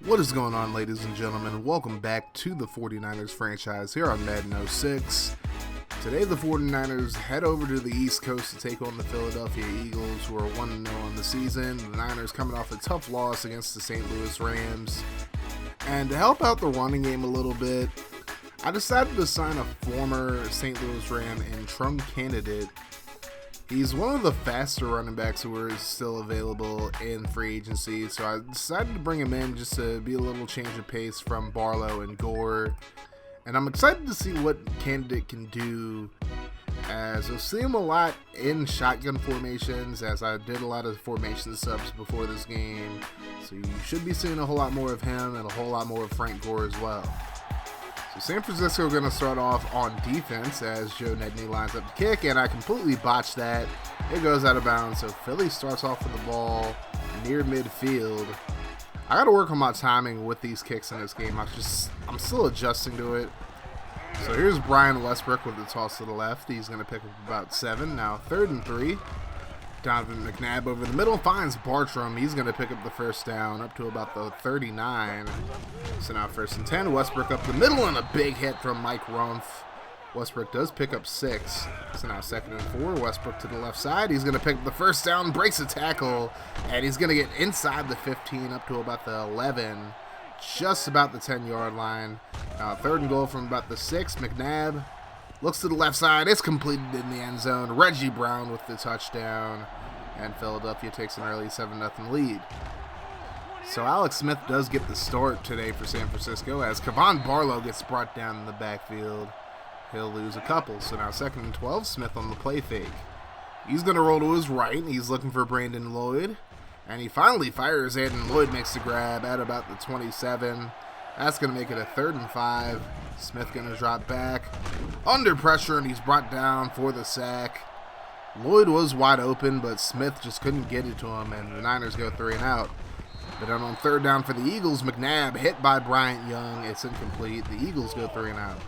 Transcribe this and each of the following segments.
What is going on, ladies and gentlemen? Welcome back to the 49ers franchise here on Madden 06. Today the 49ers head over to the East Coast to take on the Philadelphia Eagles, who are 1-0 on the season. The Niners coming off a tough loss against the St. Louis Rams. And to help out the running game a little bit, I decided to sign a former St. Louis Ram and Trump candidate. He's one of the faster running backs who are still available in free agency, so I decided to bring him in just to be a little change of pace from Barlow and Gore. And I'm excited to see what candidate can do, as you'll see him a lot in shotgun formations, as I did a lot of formation subs before this game. So you should be seeing a whole lot more of him and a whole lot more of Frank Gore as well. So San Francisco are going to start off on defense as Joe Nedney lines up the kick, and I completely botched that. It goes out of bounds, so Philly starts off with the ball near midfield. I got to work on my timing with these kicks in this game. I'm still adjusting to it. So here's Brian Westbrook with the toss to the left. He's going to pick up about 7. Now 3rd and 3. Donovan McNabb over the middle finds Bartram. He's going to pick up the first down up to about the 39. So now 1st and 10. Westbrook up the middle and a big hit from Mike Rumph. Westbrook does pick up 6. So now 2nd and 4. Westbrook to the left side. He's going to pick up the first down, breaks a tackle, and he's going to get inside the 15 up to about the 11. Just about the 10-yard line. Now 3rd and goal from about the 6. McNabb looks to the left side. It's completed in the end zone. Reggie Brown with the touchdown. And Philadelphia takes an early 7-0 lead. So Alex Smith does get the start today for San Francisco as Kevon Barlow gets brought down in the backfield. He'll lose a couple. So now 2nd and 12. Smith on the play fake. He's going to roll to his right. He's looking for Brandon Lloyd. And he finally fires it, and Lloyd makes the grab at about the 27. That's going to make it a 3rd and 5. Smith going to drop back under pressure, and he's brought down for the sack. Lloyd was wide open, but Smith just couldn't get it to him, and the Niners go 3 and out. But then on 3rd down for the Eagles, McNabb hit by Bryant Young. It's incomplete. The Eagles go 3 and out.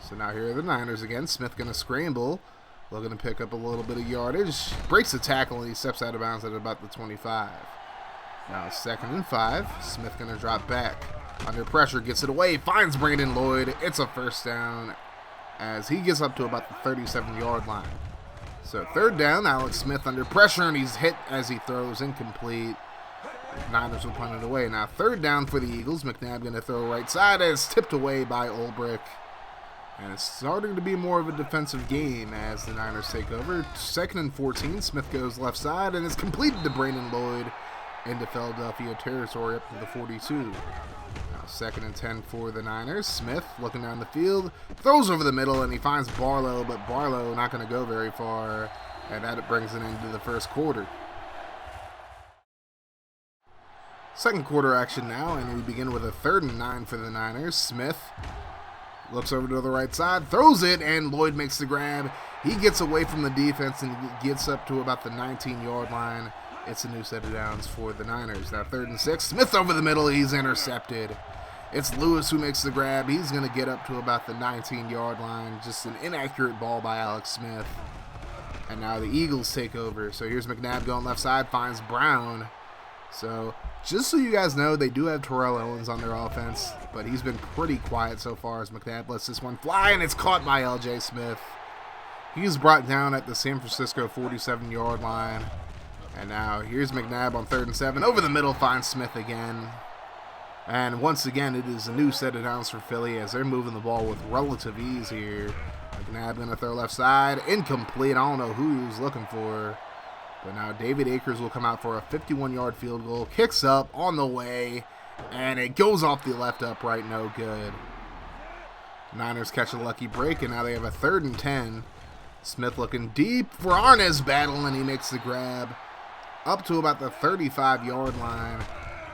So now here are the Niners again. Smith going to scramble, looking to pick up a little bit of yardage. Breaks the tackle, and he steps out of bounds at about the 25. Now 2nd and 5. Smith going to drop back. Under pressure, gets it away, finds Brandon Lloyd. It's a first down as he gets up to about the 37-yard line. So 3rd down, Alex Smith under pressure, and he's hit as he throws, incomplete. Niners will punt it away. Now 3rd down for the Eagles. McNabb going to throw right side as tipped away by Ulbrich. And it's starting to be more of a defensive game as the Niners take over. 2nd and 14, Smith goes left side, and it's completed to Brandon Lloyd into Philadelphia territory up to the 42. Now 2nd and 10 for the Niners. Smith looking down the field, throws over the middle, and he finds Barlow, but Barlow not going to go very far, and that brings it into the first quarter. Second quarter action now, and we begin with a 3rd and 9 for the Niners. Smith looks over to the right side, throws it, and Lloyd makes the grab. He gets away from the defense and gets up to about the 19-yard line. It's a new set of downs for the Niners. Now 3rd and 6. Smith over the middle. He's intercepted. It's Lewis who makes the grab. He's going to get up to about the 19-yard line. Just an inaccurate ball by Alex Smith. And now the Eagles take over. So here's McNabb going left side, finds Brown. So just so you guys know, they do have Terrell Owens on their offense, but he's been pretty quiet so far as McNabb lets this one fly, and it's caught by L.J. Smith. He's brought down at the San Francisco 47-yard line. And now here's McNabb on 3rd and 7. Over the middle, finds Smith again. And once again, it is a new set of downs for Philly as they're moving the ball with relative ease here. McNabb going to throw left side. Incomplete. I don't know who he was looking for. But now David Akers will come out for a 51-yard field goal. Kicks up on the way. And it goes off the left upright. No good. Niners catch a lucky break, and now they have a 3rd and 10. Smith looking deep for Arnaz battle, and he makes the grab up to about the 35-yard line.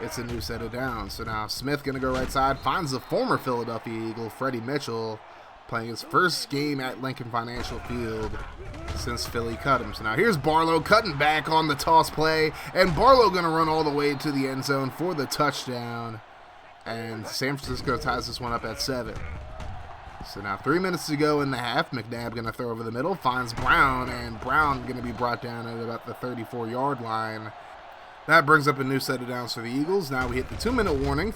It's a new set of downs. So now Smith going to go right side, finds the former Philadelphia Eagle, Freddie Mitchell, playing his first game at Lincoln Financial Field since Philly cut him. So now here's Barlow cutting back on the toss play, and Barlow going to run all the way to the end zone for the touchdown. And San Francisco ties this one up at 7. So now 3 minutes to go in the half. McNabb going to throw over the middle, finds Brown, and Brown going to be brought down at about the 34-yard line. That brings up a new set of downs for the Eagles. Now we hit the 2-minute warning,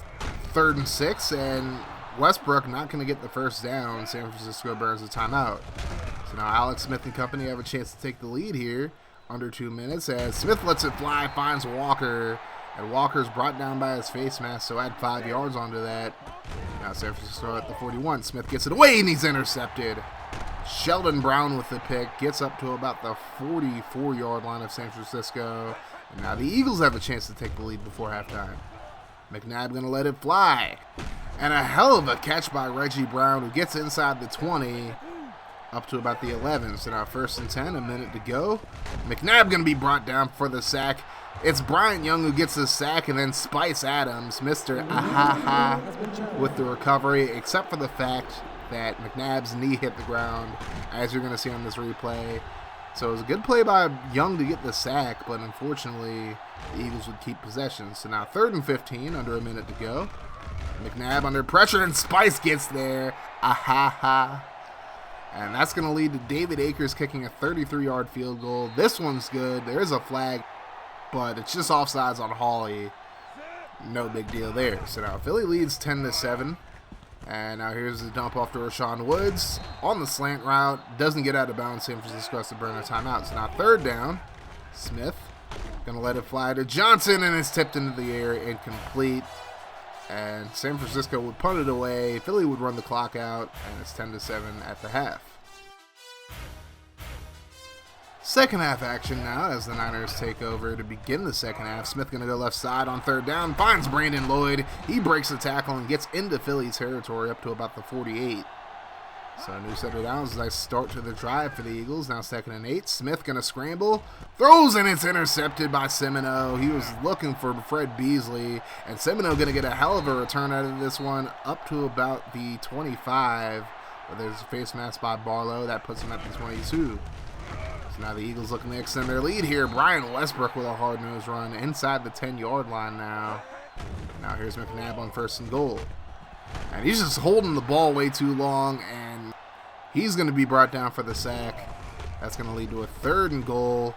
3rd and 6, and Westbrook not going to get the first down. San Francisco burns a timeout. So now Alex Smith and company have a chance to take the lead here under 2 minutes as Smith lets it fly, finds Walker, and Walker's brought down by his face mask, so add 5 yards onto that. Now San Francisco at the 41. Smith gets it away and he's intercepted. Sheldon Brown with the pick, gets up to about the 44-yard line of San Francisco. And now the Eagles have a chance to take the lead before halftime. McNabb going to let it fly. And a hell of a catch by Reggie Brown, who gets inside the 20 up to about the 11. So now 1st and 10, a minute to go. McNabb going to be brought down for the sack. It's Bryant Young who gets the sack, and then Spice Adams, Mr. Ahaha, with the recovery, except for the fact that McNabb's knee hit the ground, as you're going to see on this replay. So it was a good play by Young to get the sack, but unfortunately the Eagles would keep possession. So now 3rd and 15, under a minute to go. McNabb under pressure, and Spice gets there. Ahaha. And that's going to lead to David Akers kicking a 33-yard field goal. This one's good. There is a flag, but it's just offsides on Hawley. No big deal there. So now Philly leads 10-7. And now here's the dump off to Rashawn Woods on the slant route. Doesn't get out of bounds. San Francisco has to burn a timeout. So now 3rd down. Smith going to let it fly to Johnson, and it's tipped into the air, incomplete. And San Francisco would punt it away. Philly would run the clock out, and it's 10-7 at the half. Second half action now as the Niners take over to begin the second half. Smith going to go left side on 3rd down, finds Brandon Lloyd. He breaks the tackle and gets into Philly territory up to about the 48. So a new set of downs as I start to the drive for the Eagles. Now 2nd and 8. Smith going to scramble, throws, and it's intercepted by Semino. He was looking for Fred Beasley, and Semino going to get a hell of a return out of this one up to about the 25. But there's a face mask by Barlow. That puts him at the 22. So now the Eagles looking to extend their lead here. Brian Westbrook with a hard-nosed run inside the 10-yard line now. Now here's McNabb on 1st and goal. And he's just holding the ball way too long, and he's going to be brought down for the sack. That's going to lead to a 3rd and goal.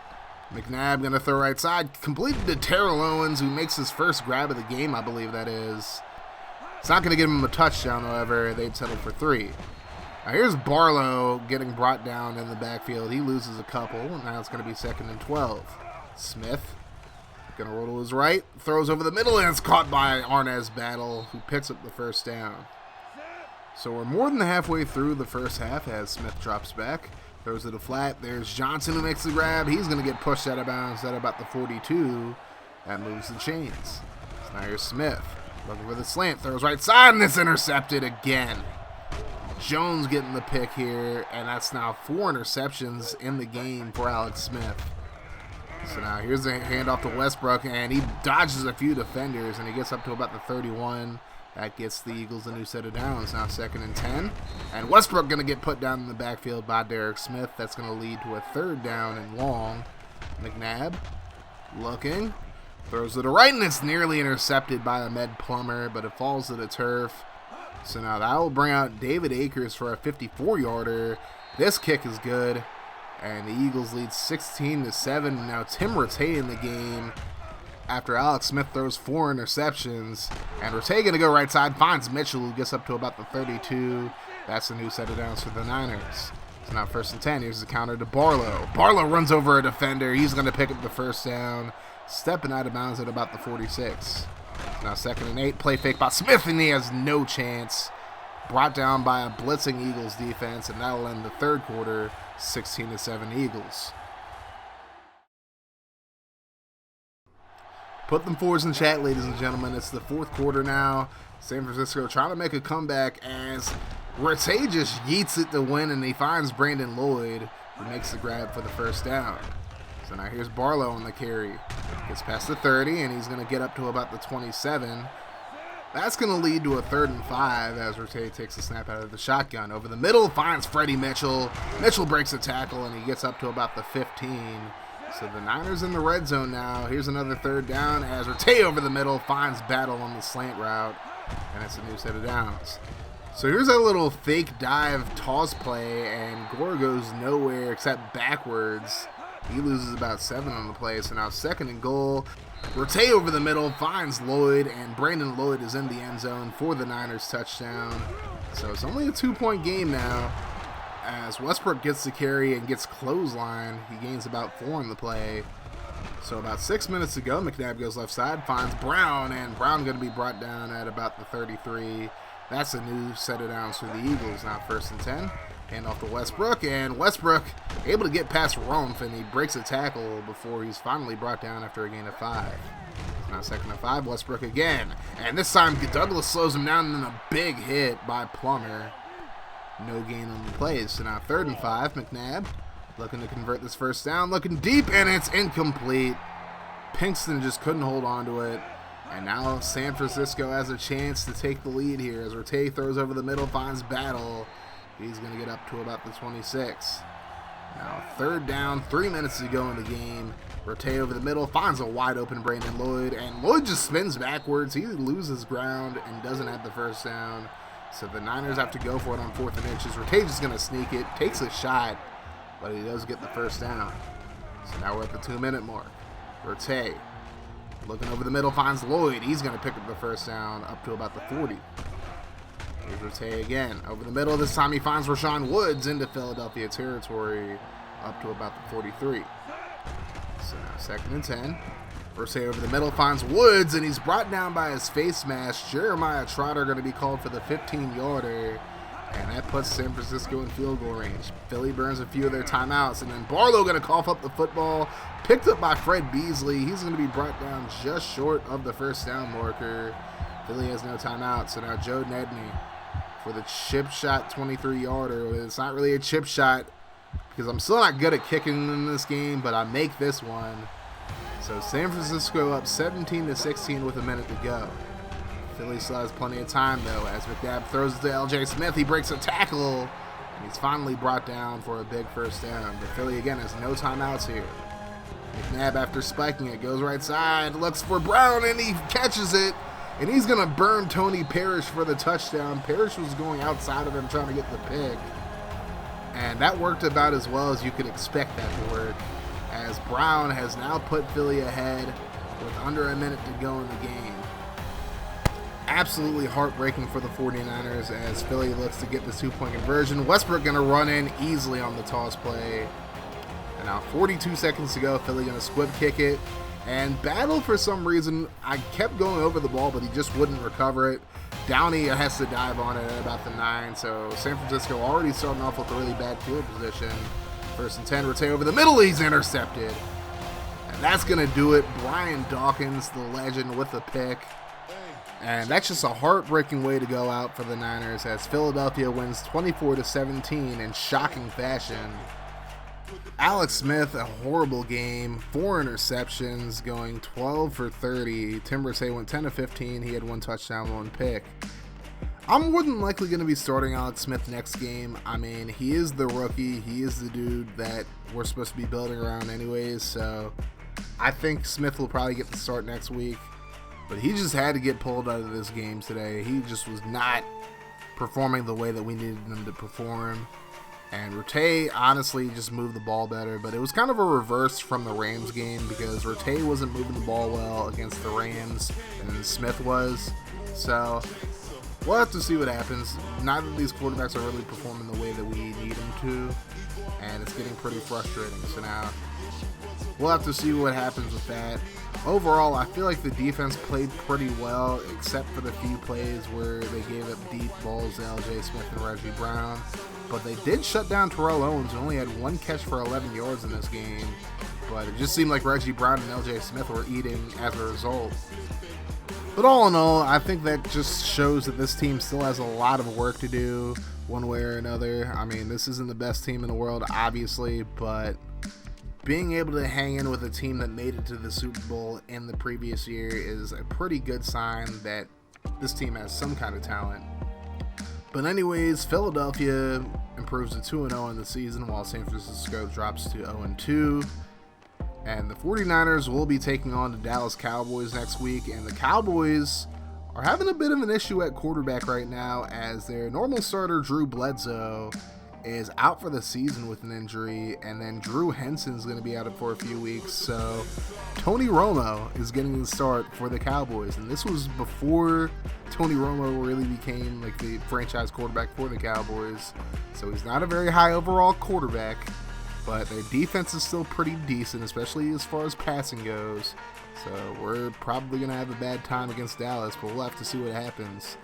McNabb going to throw right side, completed to Terrell Owens, who makes his first grab of the game, I believe that is. It's not going to give him a touchdown, however. They'd settled for 3. Now here's Barlow getting brought down in the backfield. He loses a couple. Now it's going to be 2nd and 12. Smith going to roll to his right, throws over the middle, and it's caught by Arnaz Battle, who picks up the 1st down. So we're more than halfway through the first half as Smith drops back, throws it a flat. There's Johnson who makes the grab. He's going to get pushed out of bounds at about the 42. That moves the chains. So now here's Smith looking for the slant, throws right side, and it's intercepted again. Jones getting the pick here, and that's now 4 interceptions in the game for Alex Smith. So now here's a handoff to Westbrook, and he dodges a few defenders, and he gets up to about the 31. That gets the Eagles a new set of downs. Now 2nd and 10. And Westbrook going to get put down in the backfield by Derek Smith. That's going to lead to a 3rd down and long. McNabb looking. Throws to the right, and it's nearly intercepted by Ahmed Plummer, but it falls to the turf. So now that will bring out David Akers for a 54-yarder. This kick is good. And the Eagles lead 16-7. Now Tim Rattay in the game after Alex Smith throws 4 interceptions. And Rattay going to go right side, finds Mitchell, who gets up to about the 32. That's a new set of downs for the Niners. So now 1st and 10. Here's the counter to Barlow. Barlow runs over a defender. He's going to pick up the 1st down, stepping out of bounds at about the 46. So now 2nd and 8. Play fake by Smith, and he has no chance. Brought down by a blitzing Eagles defense, and that'll end the 3rd quarter. 16-7 Eagles. Put them forwards in the chat, ladies and gentlemen. It's the 4th quarter now. San Francisco trying to make a comeback as Rattay just yeets it to win, and he finds Brandon Lloyd, who makes the grab for the 1st down. So now here's Barlow on the carry. Gets past the 30, and he's going to get up to about the 27. That's going to lead to a 3rd and 5 as Rattay takes the snap out of the shotgun. Over the middle, finds Freddie Mitchell. Mitchell breaks a tackle, and he gets up to about the 15. So the Niners in the red zone now. Here's another 3rd down as Rattay over the middle finds Battle on the slant route, and it's a new set of downs. So here's a little fake dive toss play, and Gore goes nowhere except backwards. He loses about 7 on the play, so now 2nd and goal. Rotate over the middle, finds Lloyd, and Brandon Lloyd is in the end zone for the Niners touchdown. So it's only a 2-point game now, as Westbrook gets the carry and gets clothesline. He gains about 4 in the play. So about 6 minutes to go, McNabb goes left side, finds Brown, and Brown going to be brought down at about the 33. That's a new set of downs for the Eagles. Now 1st and 10. Hand off to Westbrook, and Westbrook able to get past Rumpf, and he breaks a tackle before he's finally brought down after a gain of 5. Now 2nd and 5, Westbrook again, and this time Douglas slows him down, and then a big hit by Plummer. No gain on the plays. So now 3rd and 5, McNabb looking to convert this 1st down, looking deep, and it's incomplete. Pinkston just couldn't hold on to it. And now San Francisco has a chance to take the lead here as Rotate throws over the middle, finds Battle. He's going to get up to about the 26. Now 3rd down, 3 minutes to go in the game. Rotate over the middle, finds a wide open Brandon Lloyd, and Lloyd just spins backwards. He loses ground and doesn't have the 1st down. So the Niners have to go for it on 4th and inches. Rotate just going to sneak it, takes a shot, but he does get the 1st down. So now we're at the 2-minute mark. Rotate looking over the middle, finds Lloyd. He's going to pick up the 1st down up to about the 40. Here's Rotate again. Over the middle, this time he finds Rashawn Woods into Philadelphia territory up to about the 43. So now 2nd and 10. Rotate over the middle, finds Woods, and he's brought down by his face mask. Jeremiah Trotter going to be called for the 15-yarder, and that puts San Francisco in field goal range. Philly burns a few of their timeouts, and then Barlow going to cough up the football, picked up by Fred Beasley. He's going to be brought down just short of the 1st down marker. Philly has no timeout, so now Joe Nedney for the chip shot 23-yarder. It's not really a chip shot because I'm still not good at kicking in this game, but I make this one. So San Francisco up 17-16 with a minute to go. Philly still has plenty of time, though, as McNabb throws it to L.J. Smith. He breaks a tackle, and he's finally brought down for a big 1st down. But Philly, again, has no timeouts here. McNabb, after spiking it, goes right side, looks for Brown, and he catches it. And he's going to burn Tony Parrish for the touchdown. Parrish was going outside of him trying to get the pick. And that worked about as well as you could expect that to work, as Brown has now put Philly ahead with under a minute to go in the game. Absolutely heartbreaking for the 49ers as Philly looks to get this 2-point conversion. Westbrook going to run in easily on the toss play. And now 42 seconds to go. Philly going to squib kick it. And Battle, for some reason, I kept going over the ball, but he just wouldn't recover it. Downey has to dive on it at about the 9, so San Francisco already starting off with a really bad field position. 1st and 10, Rotate over the middle, he's intercepted. And that's going to do it. Brian Dawkins, the legend, with the pick. And that's just a heartbreaking way to go out for the Niners as Philadelphia wins 24-17 in shocking fashion. Alex Smith, a horrible game, 4 interceptions, going 12 for 30. Tim Irsay went 10 of 15. He had 1 touchdown, 1 pick. I'm more than likely going to be starting Alex Smith next game. I mean, he is the rookie. He is the dude that we're supposed to be building around anyways. So I think Smith will probably get the start next week. But he just had to get pulled out of this game today. He just was not performing the way that we needed him to perform. And Rotate honestly just moved the ball better, but it was kind of a reverse from the Rams game because Rotate wasn't moving the ball well against the Rams, and then Smith was. So we'll have to see what happens. Neither of these quarterbacks are really performing the way that we need them to, and it's getting pretty frustrating. So now we'll have to see what happens with that. Overall, I feel like the defense played pretty well, except for the few plays where they gave up deep balls to L.J. Smith and Reggie Brown. But they did shut down Terrell Owens, who only had 1 catch for 11 yards in this game. But it just seemed like Reggie Brown and L.J. Smith were eating as a result. But all in all, I think that just shows that this team still has a lot of work to do one way or another. I mean, this isn't the best team in the world, obviously, but being able to hang in with a team that made it to the Super Bowl in the previous year is a pretty good sign that this team has some kind of talent. But anyways, Philadelphia improves to 2-0 in the season while San Francisco drops to 0-2. And the 49ers will be taking on the Dallas Cowboys next week. And the Cowboys are having a bit of an issue at quarterback right now as their normal starter, Drew Bledsoe, is out for the season with an injury, and then Drew Henson's going to be out for a few weeks. So Tony Romo is getting the start for the Cowboys, and this was before Tony Romo really became like the franchise quarterback for the Cowboys. So he's not a very high overall quarterback, but their defense is still pretty decent, especially as far as passing goes. So we're probably going to have a bad time against Dallas, but we'll have to see what happens.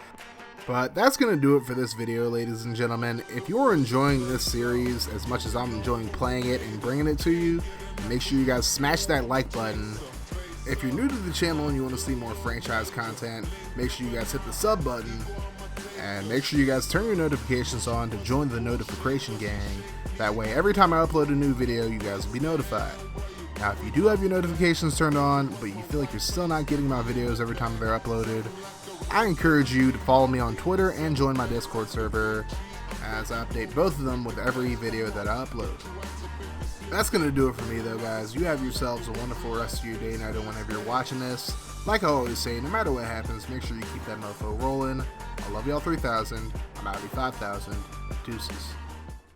But that's going to do it for this video, ladies and gentlemen. If you're enjoying this series as much as I'm enjoying playing it and bringing it to you, make sure you guys smash that like button. If you're new to the channel and you want to see more franchise content, make sure you guys hit the sub button. And make sure you guys turn your notifications on to join the notification gang. That way, every time I upload a new video, you guys will be notified. Now, if you do have your notifications turned on, but you feel like you're still not getting my videos every time they're uploaded, I encourage you to follow me on Twitter and join my Discord server, as I update both of them with every video that I upload. That's going to do it for me though, guys. You have yourselves a wonderful rest of your day, night, or whenever you're watching this. Like I always say, no matter what happens, make sure you keep that mofo rolling. I love y'all 3000. I'm out of 5000. Deuces.